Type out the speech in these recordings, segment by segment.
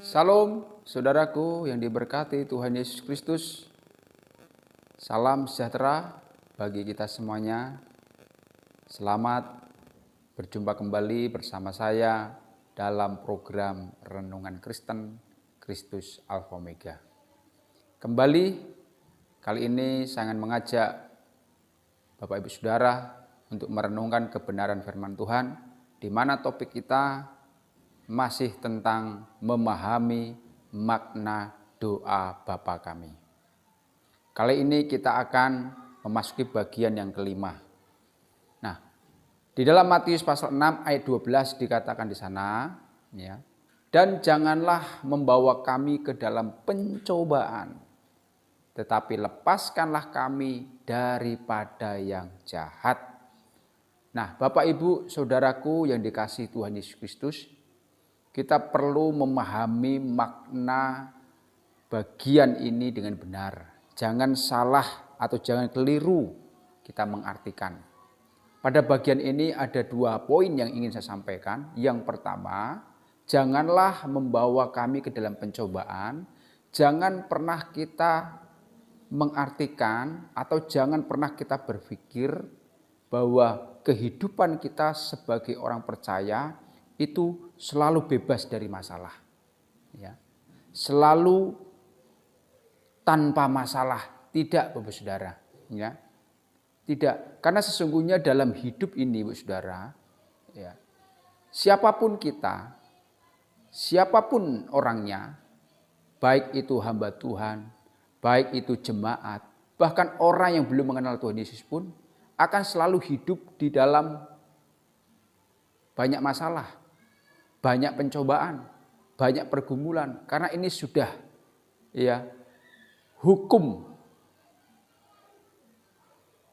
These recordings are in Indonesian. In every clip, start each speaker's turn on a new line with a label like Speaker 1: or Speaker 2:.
Speaker 1: Salam saudaraku yang diberkati Tuhan Yesus Kristus. Salam sejahtera bagi kita semuanya. Selamat berjumpa kembali bersama saya dalam program Renungan Kristen Kristus Alfa Omega. Kembali kali ini saya akan mengajak Bapak Ibu Saudara untuk merenungkan kebenaran firman Tuhan, di mana topik kita masih tentang memahami makna doa Bapa kami. Kali ini kita akan memasuki bagian yang kelima. Nah, di dalam Matius pasal 6 ayat 12 dikatakan di sana, ya, dan janganlah membawa kami ke dalam pencobaan, tetapi lepaskanlah kami daripada yang jahat. Nah, Bapak Ibu Saudaraku yang dikasihi Tuhan Yesus Kristus, kita perlu memahami makna bagian ini dengan benar. Jangan salah atau jangan keliru kita mengartikan. Pada bagian ini ada 2 poin yang ingin saya sampaikan. Yang pertama, janganlah membawa kami ke dalam pencobaan. Jangan pernah kita mengartikan atau jangan pernah kita berpikir bahwa kehidupan kita sebagai orang percaya itu selalu bebas dari masalah, ya, selalu tanpa masalah. Tidak, Bapak Saudara, ya, tidak. Karena sesungguhnya dalam hidup ini, Bapak Saudara, ya, siapapun kita, siapapun orangnya, baik itu hamba Tuhan, baik itu jemaat, bahkan orang yang belum mengenal Tuhan Yesus pun akan selalu hidup di dalam banyak masalah, banyak pencobaan, banyak pergumulan. Karena ini sudah, ya, hukum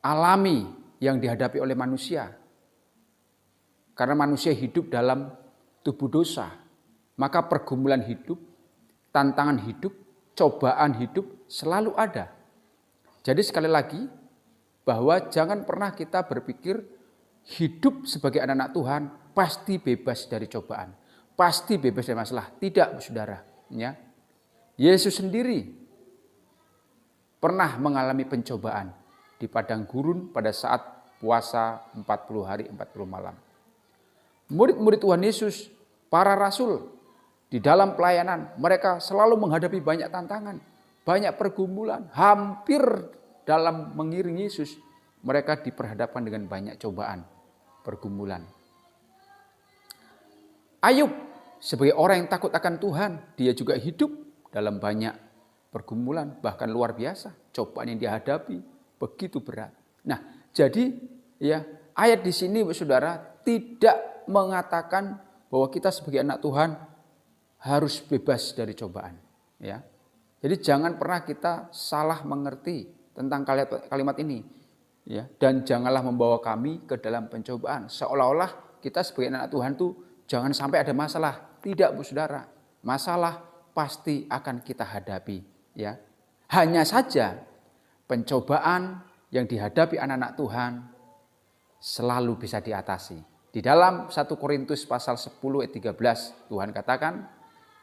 Speaker 1: alami yang dihadapi oleh manusia. Karena manusia hidup dalam tubuh dosa, maka pergumulan hidup, tantangan hidup, cobaan hidup selalu ada. Jadi sekali lagi, bahwa jangan pernah kita berpikir hidup sebagai anak-anak Tuhan pasti bebas dari cobaan, pasti bebas dari masalah. Tidak, Saudara, ya. Yesus sendiri pernah mengalami pencobaan di padang gurun pada saat puasa 40 hari 40 malam. Murid-murid Tuhan Yesus, para rasul, di dalam pelayanan mereka selalu menghadapi banyak tantangan, banyak pergumulan. Hampir dalam mengiring Yesus mereka diperhadapkan dengan banyak cobaan, pergumulan. Ayub sebagai orang yang takut akan Tuhan, dia juga hidup dalam banyak pergumulan, bahkan luar biasa. Cobaan yang dihadapi begitu berat. Nah, jadi, ya, ayat di sini, Saudara, tidak mengatakan bahwa kita sebagai anak Tuhan harus bebas dari cobaan, ya. Jadi jangan pernah kita salah mengerti tentang kalimat ini, ya. Dan janganlah membawa kami ke dalam pencobaan, seolah-olah kita sebagai anak Tuhan tuh jangan sampai ada masalah. Tidak, Bu Saudara. Masalah pasti akan kita hadapi, ya. Hanya saja pencobaan yang dihadapi anak-anak Tuhan selalu bisa diatasi. Di dalam 1 Korintus pasal 10 ayat 13 Tuhan katakan,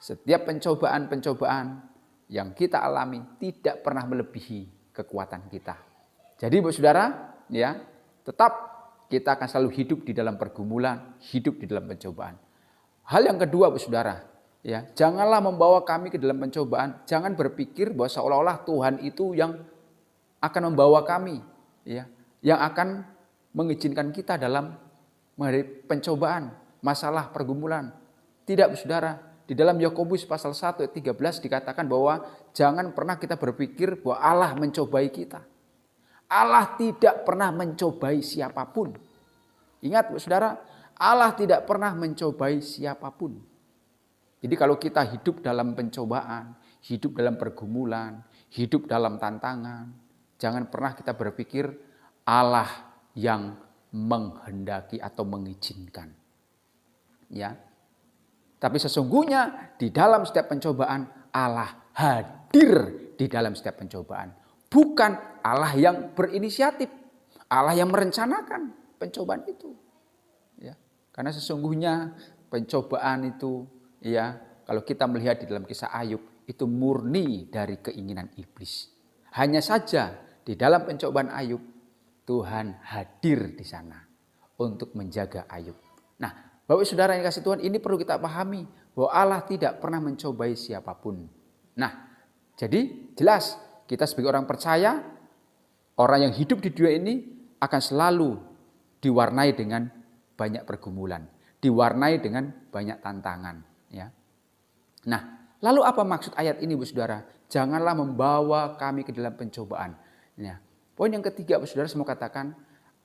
Speaker 1: setiap pencobaan-pencobaan yang kita alami tidak pernah melebihi kekuatan kita. Jadi, Bu Saudara, ya, tetap kita akan selalu hidup di dalam pergumulan, hidup di dalam pencobaan. Hal yang kedua, Bu Saudara, ya, janganlah membawa kami ke dalam pencobaan. Jangan berpikir bahwa seolah-olah Tuhan itu yang akan membawa kami, ya, yang akan mengizinkan kita dalam menghadapi pencobaan, masalah, pergumulan. Tidak, Bu Saudara. Di dalam Yakobus pasal 1 ayat 13 dikatakan bahwa jangan pernah kita berpikir bahwa Allah mencobai kita. Allah tidak pernah mencobai siapapun. Ingat, Bu Saudara, Allah tidak pernah mencobai siapapun. Jadi kalau kita hidup dalam pencobaan, hidup dalam pergumulan, hidup dalam tantangan, jangan pernah kita berpikir Allah yang menghendaki atau mengizinkan. Ya. Tapi sesungguhnya di dalam setiap pencobaan Allah hadir di dalam setiap pencobaan. Bukan Allah yang berinisiatif, Allah yang merencanakan pencobaan itu. Ya, karena sesungguhnya pencobaan itu, ya, kalau kita melihat di dalam kisah Ayub, itu murni dari keinginan iblis. Hanya saja di dalam pencobaan Ayub, Tuhan hadir di sana untuk menjaga Ayub. Nah, Bapak Saudara yang kasih Tuhan, ini perlu kita pahami bahwa Allah tidak pernah mencobai siapapun. Nah, jadi jelas kita sebagai orang percaya, orang yang hidup di dunia ini akan selalu diwarnai dengan banyak pergumulan, diwarnai dengan banyak tantangan. Ya. Nah, lalu apa maksud ayat ini, Bu Saudara? Janganlah membawa kami ke dalam pencobaan. Ya. Poin yang ketiga, Bu Saudara, saya mau katakan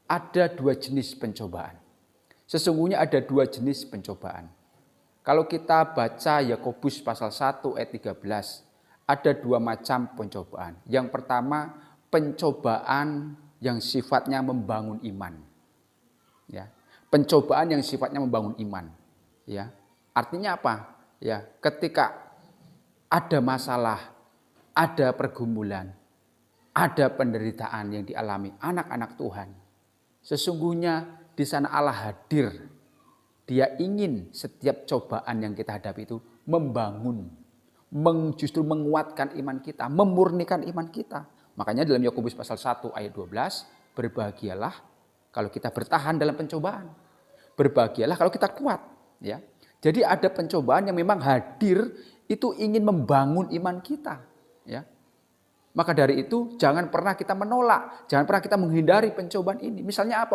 Speaker 1: ada dua jenis pencobaan. Sesungguhnya ada dua jenis pencobaan. Kalau kita baca Yakobus pasal 1 ayat 13, ada dua macam pencobaan. Yang pertama, pencobaan yang sifatnya membangun iman. Ya. Pencobaan yang sifatnya membangun iman. Ya. Artinya apa? Ya, ketika ada masalah, ada pergumulan, ada penderitaan yang dialami anak-anak Tuhan, sesungguhnya di sana Allah hadir. Dia ingin setiap cobaan yang kita hadapi itu membangun, justru menguatkan iman kita, memurnikan iman kita. Makanya dalam Yakobus pasal 1 ayat 12, berbahagialah kalau kita bertahan dalam pencobaan. Berbahagialah kalau kita kuat. Ya. Jadi ada pencobaan yang memang hadir itu ingin membangun iman kita. Ya. Maka dari itu jangan pernah kita menolak, jangan pernah kita menghindari pencobaan ini. Misalnya apa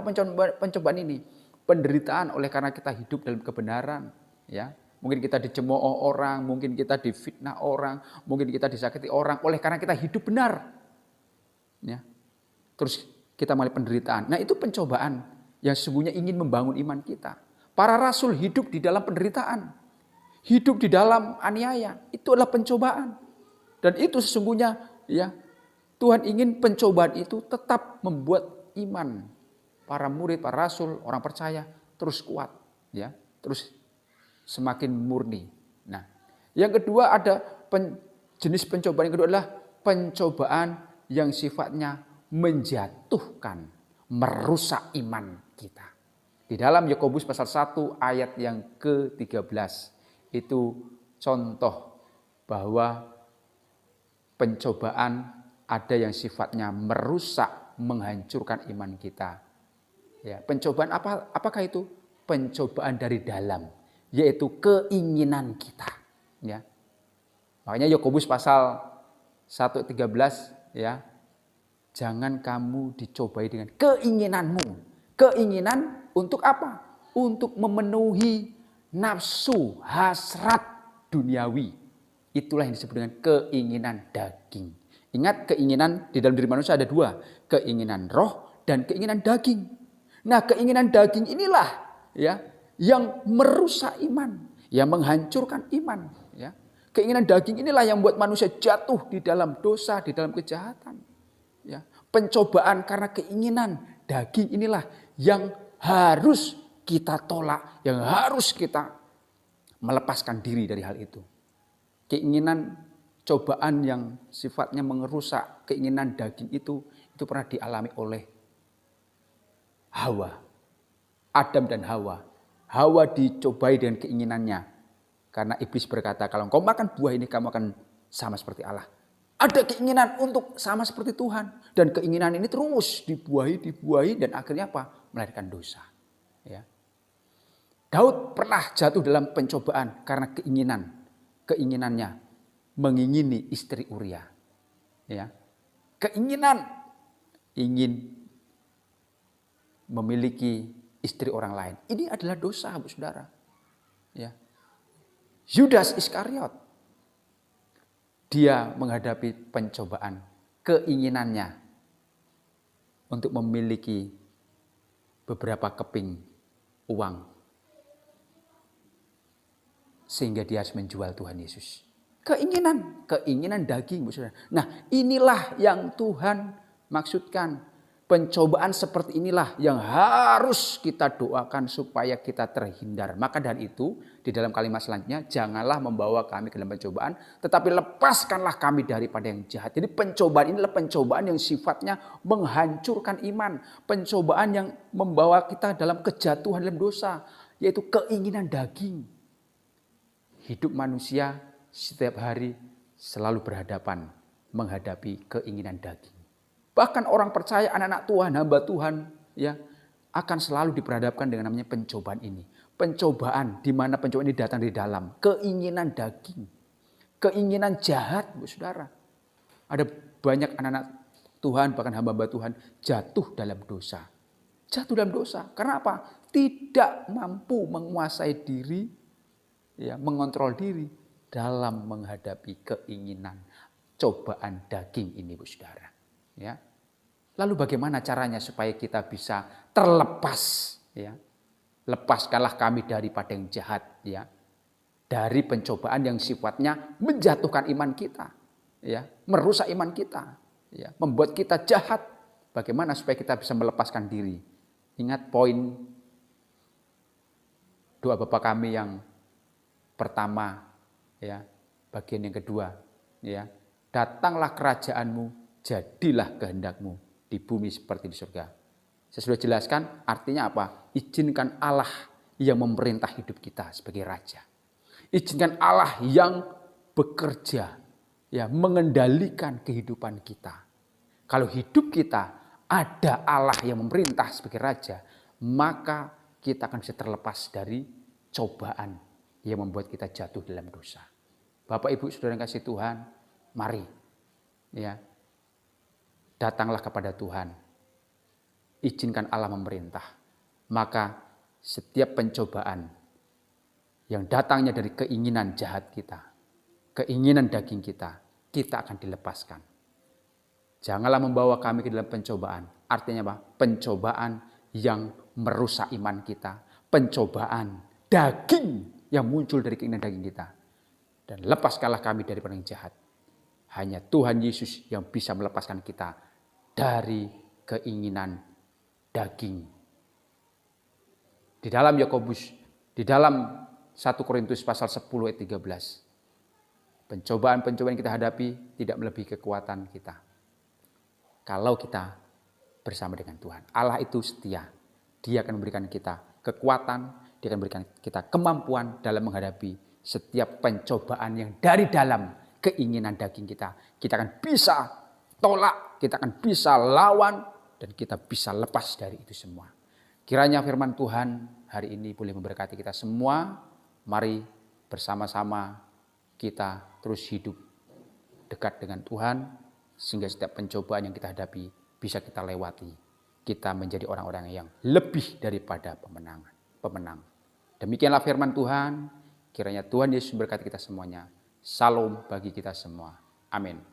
Speaker 1: pencobaan ini? Penderitaan oleh karena kita hidup dalam kebenaran. Ya. Mungkin kita dicemooh orang, mungkin kita difitnah orang, mungkin kita disakiti orang oleh karena kita hidup benar. Ya. Terus kita mengalami penderitaan. Nah, itu pencobaan yang sesungguhnya ingin membangun iman kita. Para rasul hidup di dalam penderitaan, hidup di dalam aniaya, itu adalah pencobaan. Dan itu sesungguhnya ya Tuhan ingin pencobaan itu tetap membuat iman para murid, para rasul, orang percaya terus kuat, ya, terus semakin murni. Nah, yang kedua ada jenis pencobaan yang kedua adalah pencobaan yang sifatnya menjatuhkan, merusak iman kita. Di dalam Yakobus pasal 1 ayat yang ke-13 itu contoh bahwa pencobaan ada yang sifatnya merusak, menghancurkan iman kita. Ya, pencobaan apakah itu? Pencobaan dari dalam, yaitu keinginan kita. Ya. Makanya Yakobus pasal 1:13 ya, jangan kamu dicobai dengan keinginanmu. Keinginan untuk apa? Untuk memenuhi nafsu hasrat duniawi. Itulah yang disebut dengan keinginan daging. Ingat, keinginan di dalam diri manusia ada dua. Keinginan roh dan keinginan daging. Nah, keinginan daging inilah ya yang merusak iman, yang menghancurkan iman. Ya. Keinginan daging inilah yang membuat manusia jatuh di dalam dosa, di dalam kejahatan. Ya. Pencobaan karena keinginan daging inilah yang harus kita tolak, yang harus kita melepaskan diri dari hal itu. Keinginan cobaan yang sifatnya mengerusak keinginan daging itu pernah dialami oleh Hawa. Adam dan Hawa. Hawa dicobai dengan keinginannya. Karena iblis berkata, kalau engkau makan buah ini kamu akan sama seperti Allah. Ada keinginan untuk sama seperti Tuhan. Dan keinginan ini terus dibuahi dan akhirnya apa? Melahirkan dosa. Ya. Daud pernah jatuh dalam pencobaan karena keinginannya mengingini istri Uria. Ya. Keinginan ingin memiliki istri orang lain. Ini adalah dosa, Bu Saudara. Ya. Yudas Iskariot, dia menghadapi pencobaan keinginannya untuk memiliki beberapa keping uang. Sehingga dia harus menjual Tuhan Yesus. Keinginan daging, Bu Saudara. Nah, inilah yang Tuhan maksudkan. Pencobaan seperti inilah yang harus kita doakan supaya kita terhindar. Maka dari itu, di dalam kalimat selanjutnya, janganlah membawa kami ke dalam pencobaan, tetapi lepaskanlah kami daripada yang jahat. Jadi pencobaan inilah pencobaan yang sifatnya menghancurkan iman. Pencobaan yang membawa kita dalam kejatuhan dalam dosa, yaitu keinginan daging. hidup manusia setiap hari selalu berhadapan menghadapi keinginan daging. Bahkan orang percaya, anak-anak Tuhan, hamba Tuhan, ya, akan selalu diperhadapkan dengan namanya pencobaan ini. Pencobaan, di mana pencobaan ini datang dari dalam keinginan daging, keinginan jahat, Bu Saudara. Ada banyak anak-anak Tuhan, bahkan hamba-hamba Tuhan jatuh dalam dosa. Jatuh dalam dosa. Karena apa? Tidak mampu menguasai diri, ya, mengontrol diri dalam menghadapi keinginan cobaan daging ini, Bu Saudara. Ya. Lalu bagaimana caranya supaya kita bisa terlepas, ya? Lepaskanlah kami daripada yang jahat, ya. Dari pencobaan yang sifatnya menjatuhkan iman kita, ya, merusak iman kita, ya, membuat kita jahat. Bagaimana supaya kita bisa melepaskan diri? Ingat poin doa Bapa kami yang pertama, ya, bagian yang kedua, ya. Datanglah kerajaanmu, jadilah kehendakmu di bumi seperti di surga. Saya sudah jelaskan artinya apa? Izinkan Allah yang memerintah hidup kita sebagai raja. Izinkan Allah yang bekerja, ya, mengendalikan kehidupan kita. Kalau hidup kita ada Allah yang memerintah sebagai raja, maka kita akan bisa terlepas dari cobaan yang membuat kita jatuh dalam dosa. Bapak, Ibu, Saudara yang kasih Tuhan, mari, ya, datanglah kepada Tuhan. Izinkan Allah memerintah. Maka setiap pencobaan yang datangnya dari keinginan jahat kita, keinginan daging kita, kita akan dilepaskan. Janganlah membawa kami ke dalam pencobaan. Artinya apa? Pencobaan yang merusak iman kita. Pencobaan daging yang muncul dari keinginan daging kita. Dan lepaskanlah kami dari yang jahat. Hanya Tuhan Yesus yang bisa melepaskan kita dari keinginan daging. Di dalam Yakobus, di dalam 1 Korintus pasal 10 ayat 13. Pencobaan-pencobaan yang kita hadapi tidak melebihi kekuatan kita. Kalau kita bersama dengan Tuhan. Allah itu setia. Dia akan memberikan kita kekuatan, dia akan memberikan kita kemampuan dalam menghadapi setiap pencobaan yang dari dalam keinginan daging kita. Kita akan bisa tolak, kita akan bisa lawan, dan kita bisa lepas dari itu semua. Kiranya firman Tuhan hari ini boleh memberkati kita semua. Mari bersama-sama kita terus hidup dekat dengan Tuhan, sehingga setiap pencobaan yang kita hadapi bisa kita lewati. Kita menjadi orang-orang yang lebih daripada pemenang. Demikianlah firman Tuhan. Kiranya Tuhan Yesus memberkati kita semuanya. Salam bagi kita semua. Amin.